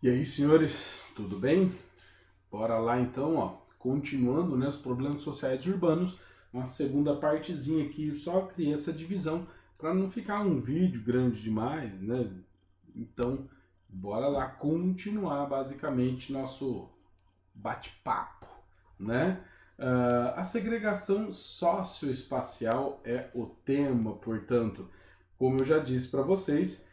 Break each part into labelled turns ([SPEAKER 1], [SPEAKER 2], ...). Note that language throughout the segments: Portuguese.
[SPEAKER 1] E aí, senhores, tudo bem? Bora lá então, ó, continuando, né, os problemas sociais urbanos, uma segunda partezinha aqui, só criei essa divisão para não ficar um vídeo grande demais, né? Então, bora lá continuar basicamente nosso bate-papo, né? A segregação socioespacial é o tema, portanto, como eu já disse para vocês,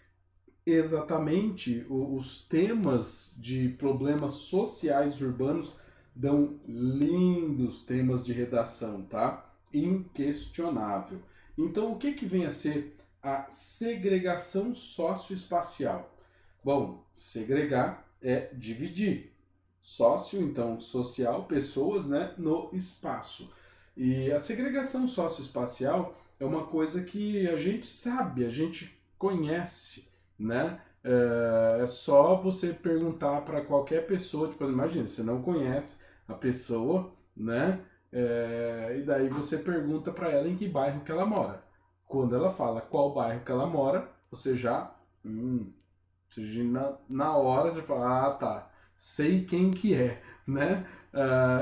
[SPEAKER 1] exatamente os temas de problemas sociais urbanos dão lindos temas de redação, tá? Inquestionável. Então, o que que vem a ser a segregação socioespacial? Bom, segregar é dividir. Sócio, então, social, pessoas, né, no espaço. E a segregação socioespacial é uma coisa que a gente sabe, a gente conhece, né? É só você perguntar para qualquer pessoa, tipo, imagina, você não conhece a pessoa, né? E daí você pergunta para ela em que bairro que ela mora. Quando ela fala qual bairro que ela mora, você já, na hora você fala, ah, tá, sei quem que é, né?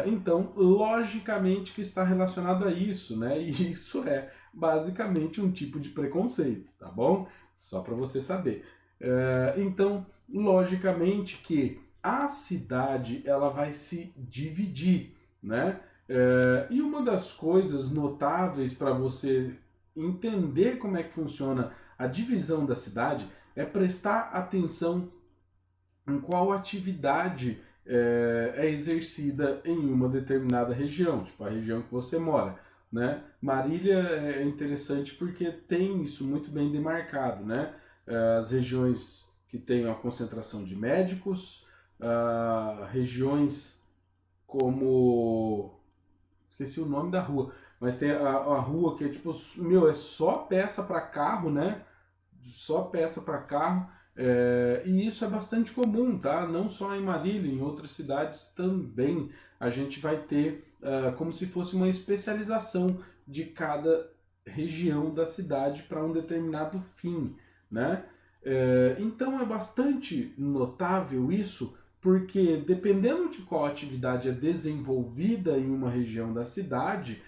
[SPEAKER 1] Então, logicamente que está relacionado a isso, né? E isso é basicamente um tipo de preconceito, tá bom? Só para você saber. Então, logicamente que a cidade ela vai se dividir, né? E uma das coisas notáveis para você entender como é que funciona a divisão da cidade é prestar atenção em qual atividade é exercida em uma determinada região, tipo a região que você mora, né? Marília é interessante porque tem isso muito bem demarcado, né? As regiões que têm a concentração de médicos, regiões como... esqueci o nome da rua, mas tem a rua que é tipo, meu, é só peça para carro, né? Só peça para carro, e isso é bastante comum, tá? Não só em Marília, em outras cidades também a gente vai ter como se fosse uma especialização de cada região da cidade para um determinado fim, né? Então é bastante notável isso, porque dependendo de qual atividade é desenvolvida em uma região da cidade,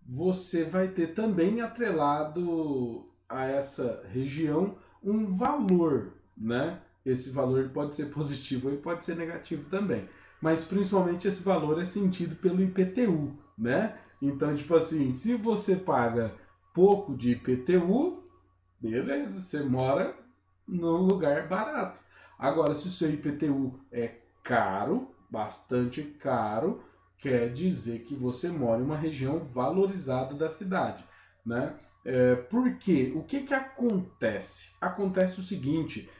[SPEAKER 1] você vai ter também atrelado a essa região um valor, né? Esse valor pode ser positivo e pode ser negativo também. Mas principalmente esse valor é sentido pelo IPTU, né? Então, tipo assim, se você paga pouco de IPTU, beleza, você mora num lugar barato. Agora, se o seu IPTU é caro, bastante caro, quer dizer que você mora em uma região valorizada da cidade, né? Por quê? O que que acontece? Acontece o seguinte: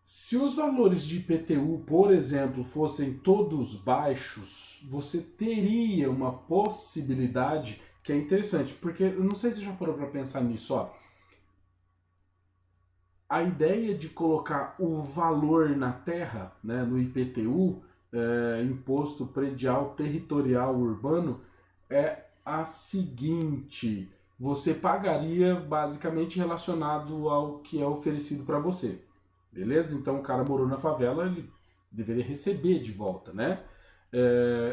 [SPEAKER 1] se os valores de IPTU, por exemplo, fossem todos baixos, você teria uma possibilidade que é interessante, porque eu não sei se você já parou para pensar nisso, ó. A ideia de colocar o valor na terra, né, no IPTU, Imposto Predial Territorial Urbano, é a seguinte: você pagaria basicamente relacionado ao que é oferecido para você, beleza? Então o cara morou na favela, ele deveria receber de volta, né?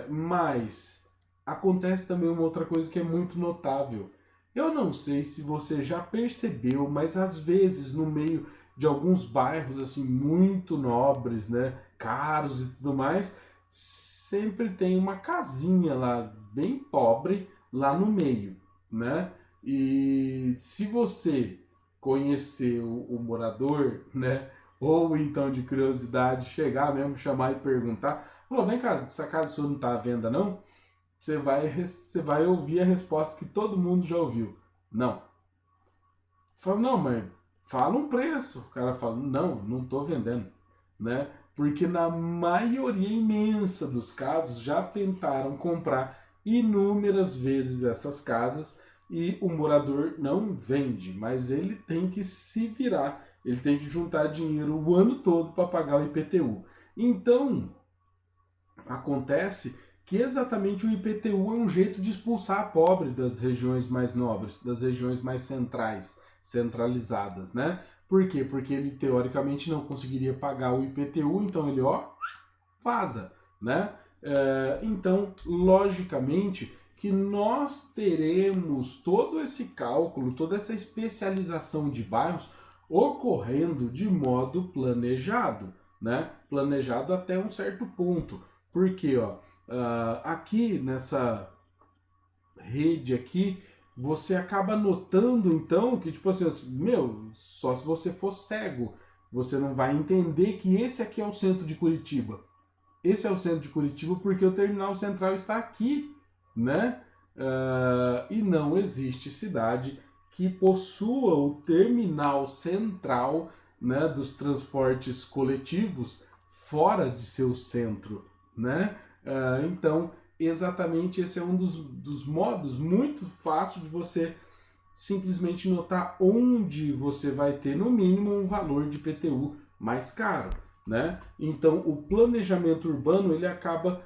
[SPEAKER 1] Mas acontece também uma outra coisa que é muito notável. Eu não sei se você já percebeu, mas às vezes no meio de alguns bairros assim muito nobres, né, caros e tudo mais, sempre tem uma casinha lá bem pobre lá no meio, né? E se você conhecer o morador, né, ou então de curiosidade chegar mesmo, chamar e perguntar, falou, vem cá, essa casa sua não está à venda não? Você vai ouvir a resposta que todo mundo já ouviu. Não. Fala, não, mas fala um preço. O cara fala, não, não estou vendendo, né? Porque na maioria imensa dos casos já tentaram comprar inúmeras vezes essas casas e o morador não vende, mas ele tem que se virar, ele tem que juntar dinheiro o ano todo para pagar o IPTU. Então, acontece que exatamente o IPTU é um jeito de expulsar a pobre das regiões mais nobres, das regiões mais centrais, centralizadas, né? Por quê? Porque ele teoricamente não conseguiria pagar o IPTU, então ele, ó, vaza, né? Então, logicamente, que nós teremos todo esse cálculo, toda essa especialização de bairros ocorrendo de modo planejado, né? Planejado até um certo ponto. Porque, ó, aqui nessa rede aqui, você acaba notando então que, tipo assim, meu, só se você for cego, você não vai entender que esse aqui é o centro de Curitiba. Esse é o centro de Curitiba porque o terminal central está aqui, né? E não existe cidade que possua o terminal central, né, dos transportes coletivos fora de seu centro, né? Então, exatamente esse é um dos modos muito fácil de você simplesmente notar onde você vai ter, no mínimo, um valor de IPTU mais caro, né? Então, o planejamento urbano, ele acaba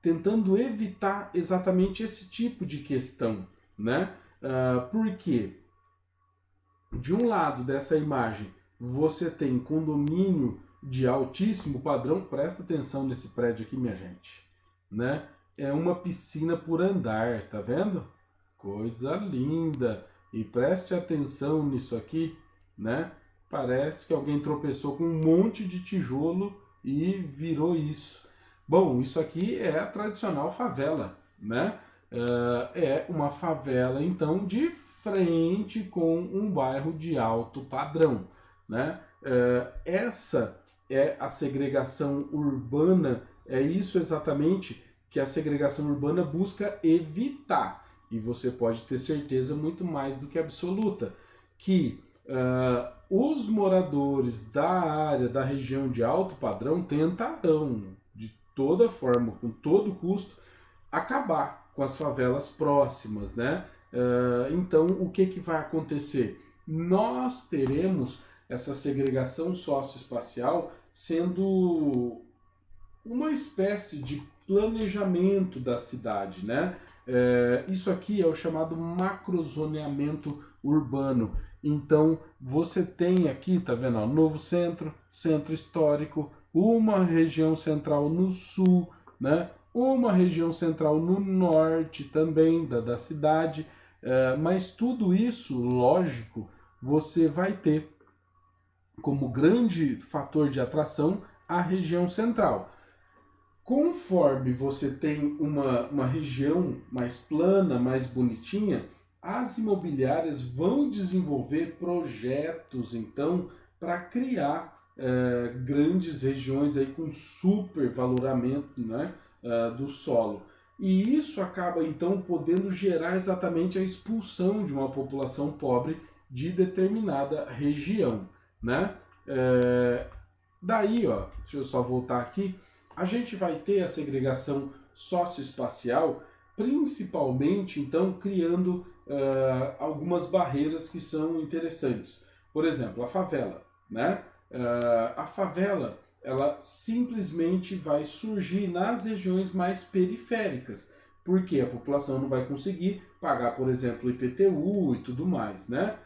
[SPEAKER 1] tentando evitar exatamente esse tipo de questão, né? Porque, de um lado dessa imagem, você tem condomínio de altíssimo padrão, presta atenção nesse prédio aqui, minha gente, né? É uma piscina por andar, tá vendo? Coisa linda! E preste atenção nisso aqui, né? Parece que alguém tropeçou com um monte de tijolo e virou isso. Bom, isso aqui é a tradicional favela, né? É uma favela, então, de frente com um bairro de alto padrão, né? Essa é a segregação urbana, é isso exatamente que a segregação urbana busca evitar. E você pode ter certeza muito mais do que absoluta, que os moradores da área, da região de alto padrão tentarão, de toda forma, com todo custo, acabar com as favelas próximas, né? Então, o que vai acontecer? Nós teremos essa segregação socioespacial sendo uma espécie de planejamento da cidade, né? Isso aqui é o chamado macrozoneamento urbano. Então, você tem aqui, tá vendo? Ó, novo centro, centro histórico, uma região central no sul, né? Uma região central no norte também da cidade. Mas tudo isso, lógico, você vai ter como grande fator de atração a região central. Conforme você tem uma região mais plana, mais bonitinha, as imobiliárias vão desenvolver projetos, então, para criar grandes regiões aí com supervaloramento, né, do solo. E isso acaba, então, podendo gerar exatamente a expulsão de uma população pobre de determinada região, né? Daí, ó, deixa eu só voltar aqui, a gente vai ter a segregação socioespacial, principalmente, então, criando algumas barreiras que são interessantes. Por exemplo, a favela, né? A favela, ela simplesmente vai surgir nas regiões mais periféricas, porque a população não vai conseguir pagar, por exemplo, IPTU e tudo mais, né?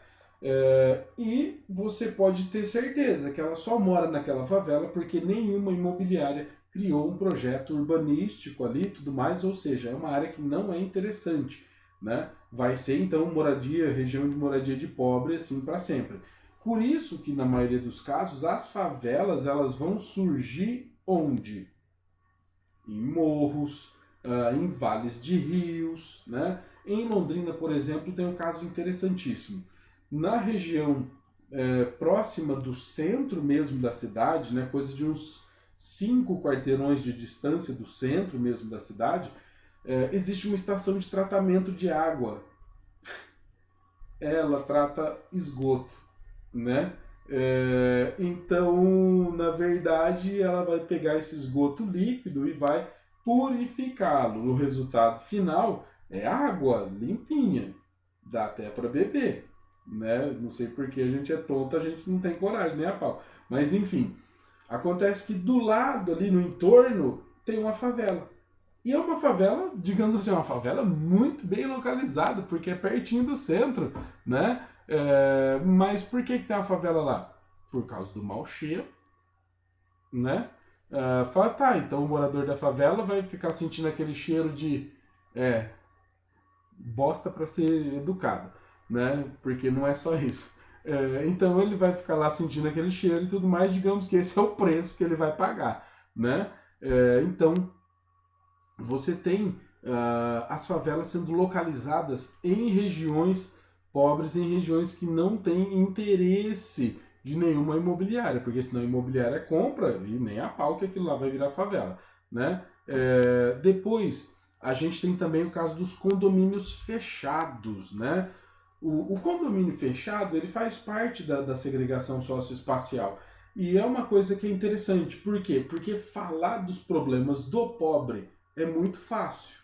[SPEAKER 1] E você pode ter certeza que ela só mora naquela favela porque nenhuma imobiliária criou um projeto urbanístico ali e tudo mais, ou seja, é uma área que não é interessante, né? Vai ser então moradia, região de moradia de pobre, assim para sempre. Por isso que na maioria dos casos as favelas elas vão surgir onde? Em morros, em vales de rios, né? Em Londrina, por exemplo, tem um caso interessantíssimo. Na região próxima do centro mesmo da cidade, né, coisa de uns 5 quarteirões de distância do centro mesmo da cidade, existe uma estação de tratamento de água. Ela trata esgoto, né? Então, na verdade, ela vai pegar esse esgoto líquido e vai purificá-lo. O resultado final é água limpinha, dá até para beber, né? Não sei porque a gente é tonto, a gente não tem coragem, nem a pau. Mas enfim, acontece que do lado ali no entorno tem uma favela. E é uma favela, digamos assim, uma favela muito bem localizada, porque é pertinho do centro, né? Mas por que tem uma favela lá? por causa do mau cheiro, né? Fala, tá, então o morador da favela vai ficar sentindo aquele cheiro de bosta para ser educado, né? Porque não é só isso. Então ele vai ficar lá sentindo aquele cheiro e tudo mais, digamos que esse é o preço que ele vai pagar, né? Então você tem as favelas sendo localizadas em regiões pobres, em regiões que não têm interesse de nenhuma imobiliária, porque senão a imobiliária compra e nem a pau que aquilo lá vai virar favela, né? Depois a gente tem também o caso dos condomínios fechados, né? O condomínio fechado ele faz parte da segregação socioespacial. E é uma coisa que é interessante. Por quê? Porque falar dos problemas do pobre é muito fácil.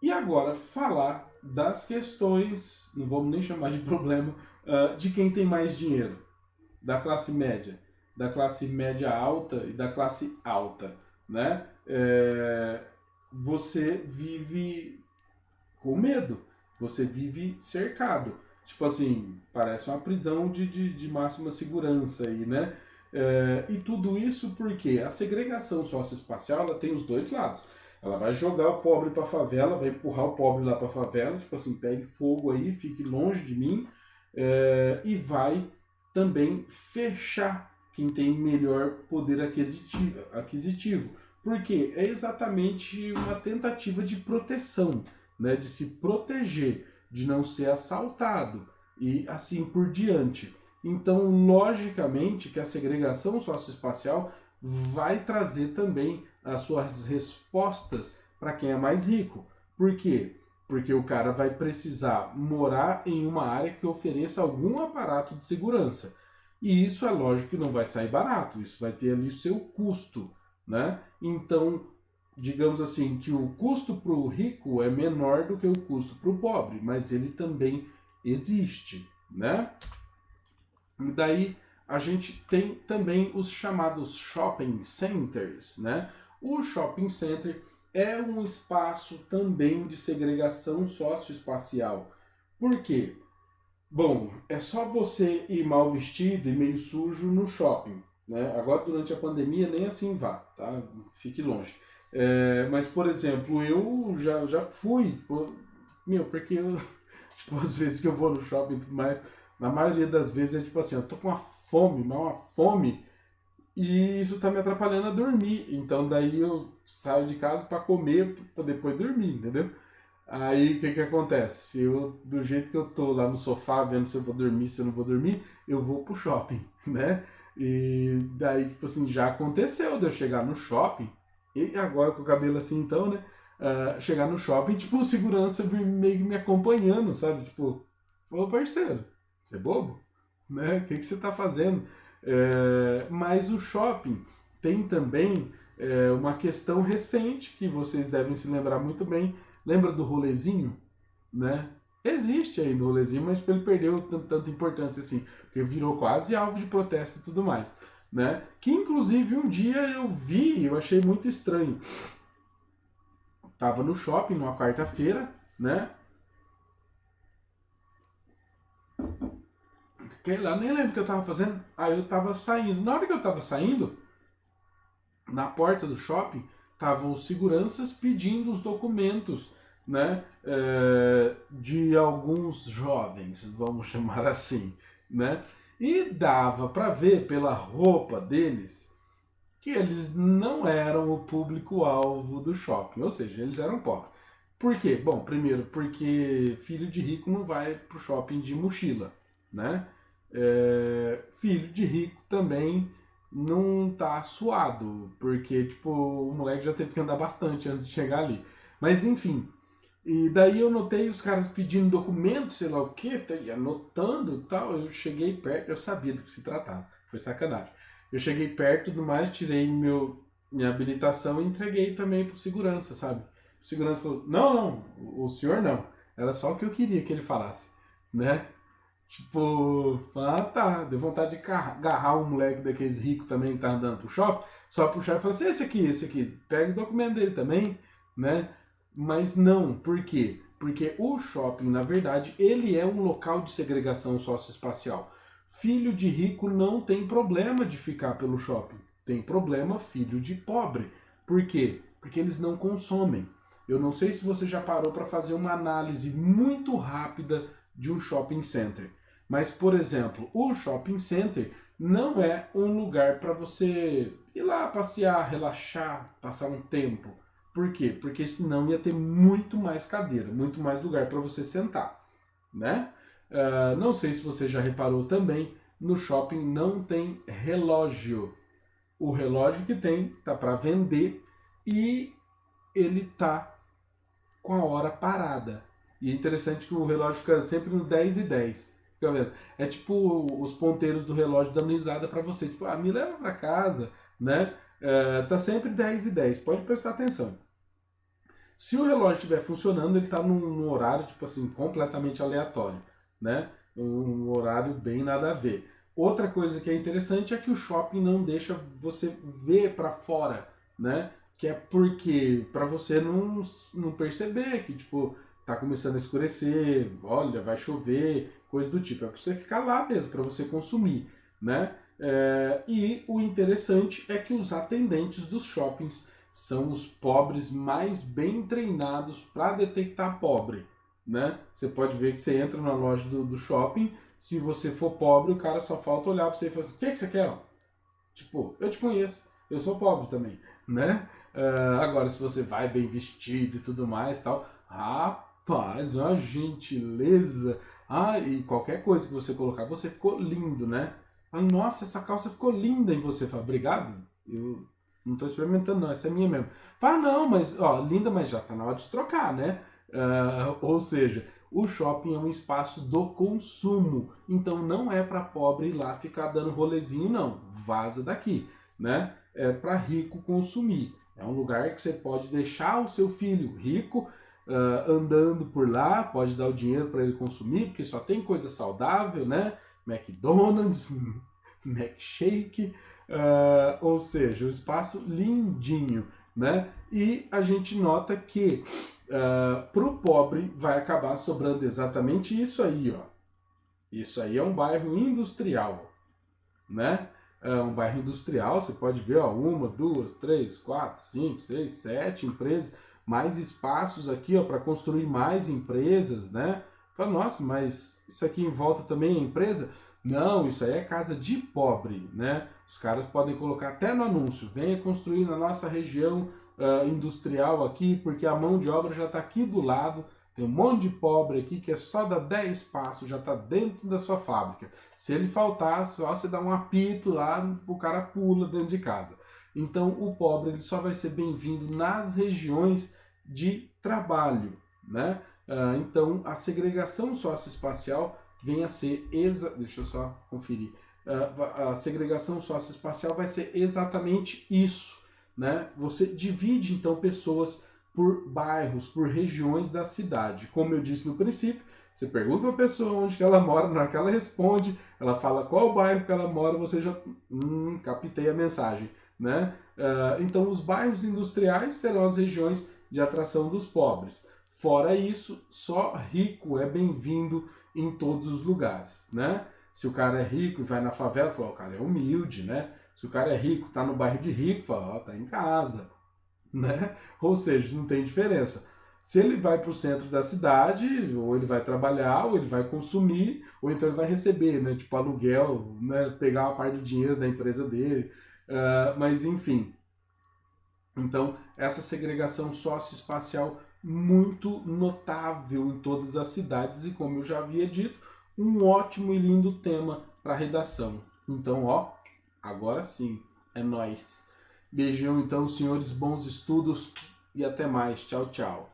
[SPEAKER 1] E agora, falar das questões, não vamos nem chamar de problema, de quem tem mais dinheiro. Da classe média alta e da classe alta, né? Você vive com medo, você vive cercado. Tipo assim, parece uma prisão de máxima segurança aí, né? E tudo isso porque a segregação socioespacial ela tem os dois lados. Ela vai jogar o pobre para a favela, vai empurrar o pobre lá para a favela, tipo assim, pegue fogo aí, fique longe de mim, e vai também fechar quem tem melhor poder aquisitivo. Porque é exatamente uma tentativa de proteção, né, de se proteger, de não ser assaltado e assim por diante. Então, logicamente que a segregação socioespacial vai trazer também as suas respostas para quem é mais rico. Por quê? Porque o cara vai precisar morar em uma área que ofereça algum aparato de segurança. E isso é lógico que não vai sair barato, isso vai ter ali o seu custo, né? Então, digamos assim, que o custo para o rico é menor do que o custo para o pobre, mas ele também existe, né? E daí a gente tem também os chamados shopping centers, né? O shopping center é um espaço também de segregação socioespacial. Por quê? Bom, é só você ir mal vestido e meio sujo no shopping, né? Agora, durante a pandemia, nem assim vá, tá? Fique longe. Mas, por exemplo, eu já fui, porque eu, tipo, às vezes que eu vou no shopping e tudo mais, na maioria das vezes é tipo assim, eu tô com uma fome, mas uma fome, e isso tá me atrapalhando a dormir. Então daí eu saio de casa para comer, para depois dormir, entendeu? Aí o que acontece? Eu, do jeito que eu tô lá no sofá, vendo se eu vou dormir, se eu não vou dormir, eu vou pro shopping, né? E daí, tipo assim, já aconteceu de eu chegar no shopping, e agora com o cabelo assim então, né? Chegar no shopping, tipo, o segurança meio me acompanhando, sabe? Tipo, ô parceiro, você é bobo? Né? O que você tá fazendo? Mas o shopping tem também uma questão recente que vocês devem se lembrar muito bem. Lembra do rolezinho? Né? Existe ainda o rolezinho, mas ele perdeu tanta importância assim, porque virou quase alvo de protesto e tudo mais. Né? Que inclusive um dia eu vi, eu achei muito estranho. Tava no shopping numa quarta-feira, né? Fiquei lá, nem lembro o que eu tava fazendo. Aí eu tava saindo. Na hora que eu tava saindo, na porta do shopping, estavam os seguranças pedindo os documentos, né, de alguns jovens, vamos chamar assim, né? E dava para ver pela roupa deles que eles não eram o público-alvo do shopping, ou seja, eles eram pobres. Por quê? Bom, primeiro, porque filho de rico não vai pro shopping de mochila, né? Filho de rico também não tá suado, porque, tipo, o moleque já teve que andar bastante antes de chegar ali. Mas, enfim, e daí eu notei os caras pedindo documentos, sei lá o que, anotando e tal, eu cheguei perto, eu sabia do que se tratava, foi sacanagem. Eu cheguei perto do mais, tirei minha habilitação e entreguei também pro segurança, sabe? O segurança falou, não, o senhor não, era só o que eu queria que ele falasse, né? Tipo, tá, deu vontade de agarrar um moleque daqueles ricos também que tá andando pro shopping, só puxar e falar assim, esse aqui, pega o documento dele também, né? Mas não, por quê? Porque o shopping, na verdade, ele é um local de segregação socioespacial. Filho de rico não tem problema de ficar pelo shopping. Tem problema filho de pobre. Por quê? Porque eles não consomem. Eu não sei se você já parou para fazer uma análise muito rápida de um shopping center. Mas, por exemplo, o shopping center não é um lugar para você ir lá passear, relaxar, passar um tempo. Por quê? Porque senão ia ter muito mais cadeira, muito mais lugar para você sentar, né? Não sei se você já reparou também, no shopping não tem relógio. O relógio que tem tá para vender e ele tá com a hora parada. E é interessante que o relógio fica sempre no 10:10. Fica vendo? É tipo os ponteiros do relógio dando risada para você. Tipo, me leva para casa, né? Tá sempre 10:10. Pode prestar atenção. Se o relógio estiver funcionando, ele está num horário, tipo assim, completamente aleatório, né? Um horário bem nada a ver. Outra coisa que é interessante é que o shopping não deixa você ver para fora, né? Que é porque para você não perceber que, tipo, tá começando a escurecer, olha, vai chover, coisa do tipo. É para você ficar lá mesmo, para você consumir, né? E o interessante é que os atendentes dos shoppings são os pobres mais bem treinados para detectar pobre, né? Você pode ver que você entra na loja do shopping, se você for pobre, o cara só falta olhar para você e falar assim, o que você quer? Tipo, eu te conheço, eu sou pobre também, né? Agora, se você vai bem vestido e tudo mais tal, rapaz, uma gentileza. E qualquer coisa que você colocar, você ficou lindo, né? Nossa, essa calça ficou linda em você. Fala, obrigado. Eu não estou experimentando, não, essa é minha mesmo. Fala, não, mas, linda, mas já tá na hora de trocar, né? Ou seja, o shopping é um espaço do consumo. Então não é para pobre ir lá ficar dando rolezinho, não. Vaza daqui, né? É para rico consumir. É um lugar que você pode deixar o seu filho rico andando por lá, pode dar o dinheiro para ele consumir, porque só tem coisa saudável, né? McDonald's, Milkshake, ou seja, um espaço lindinho, né? E a gente nota que para o pobre vai acabar sobrando exatamente isso aí, ó. Isso aí é um bairro industrial, né? Um bairro industrial, você pode ver, ó, 1, 2, 3, 4, 5, 6, 7 empresas, mais espaços aqui, ó, para construir mais empresas, né? Fala, nossa, mas isso aqui em volta também é empresa? Não, isso aí é casa de pobre, né? Os caras podem colocar até no anúncio, venha construir na nossa região industrial aqui, porque a mão de obra já está aqui do lado, tem um monte de pobre aqui que é só dar 10 passos, já está dentro da sua fábrica. Se ele faltar, só você dá um apito lá, o cara pula dentro de casa. Então o pobre ele só vai ser bem-vindo nas regiões de trabalho, né? Então a segregação socioespacial vem a ser deixa eu só conferir. A segregação socioespacial vai ser exatamente isso, né? Você divide então pessoas por bairros, por regiões da cidade. Como eu disse no princípio, você pergunta a pessoa onde que ela mora, na hora que ela responde, ela fala qual bairro que ela mora, você já captei a mensagem, né? Então os bairros industriais serão as regiões de atração dos pobres. Fora isso, só rico é bem-vindo em todos os lugares, né? Se o cara é rico e vai na favela, fala, o cara é humilde, né? Se o cara é rico, tá no bairro de rico, fala, tá em casa, né? Ou seja, não tem diferença. Se ele vai para o centro da cidade, ou ele vai trabalhar, ou ele vai consumir, ou então ele vai receber, né? Tipo aluguel, né? Pegar uma parte do dinheiro da empresa dele. Mas enfim. Então, essa segregação socioespacial muito notável em todas as cidades e, como eu já havia dito, um ótimo e lindo tema para a redação. Então, agora sim, é nóis. Beijão então, senhores, bons estudos e até mais. Tchau, tchau.